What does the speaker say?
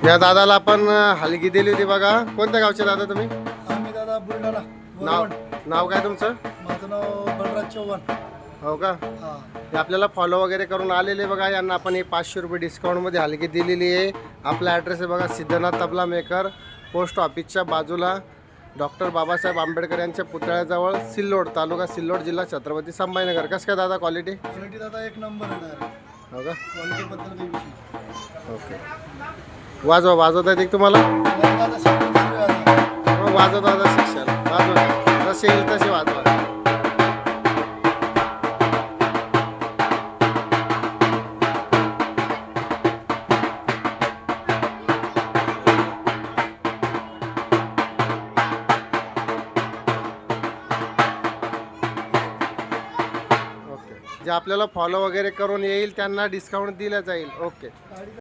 या दादाला आपण हलगी दिली होती बघा. कोणत्या गावचे दादा तुम्ही? आम्ही दादा बुलढाणा. नाव नाव काय तुमचं? माझं नाव बलराज चव्हाण. हो का? हा. हे आपल्याला फॉलो वगैरे करून आलेले बघा. यांना आपण हे 500 रुपये डिस्काउंटमध्ये हलगी दिलेली आहे. आपला ॲड्रेस आहे बघा सिद्धनाथ तबला मेकर, पोस्ट ऑफिसच्या बाजूला, डॉक्टर बाबासाहेब आंबेडकर यांच्या पुतळ्याजवळ, सिल्लोड, तालुका सिल्लोड, जिल्हा छत्रपती संभाजीनगर. कसं काय दादा क्वालिटी? क्वालिटी दादा एक नंबर आहे. हो का? क्वालिटीबद्दल काही विषय ओके. वाजवता येते तुम्हाला? नाही दादा, सगळं चालू आहे आता. मग वाजवता शिक्षण वाजवा, जसे येईल तसे वाजवा. ओके. जे आपल्याला फॉलो वगैरे करून येईल त्यांना डिस्काउंट दिला जाईल. ओके.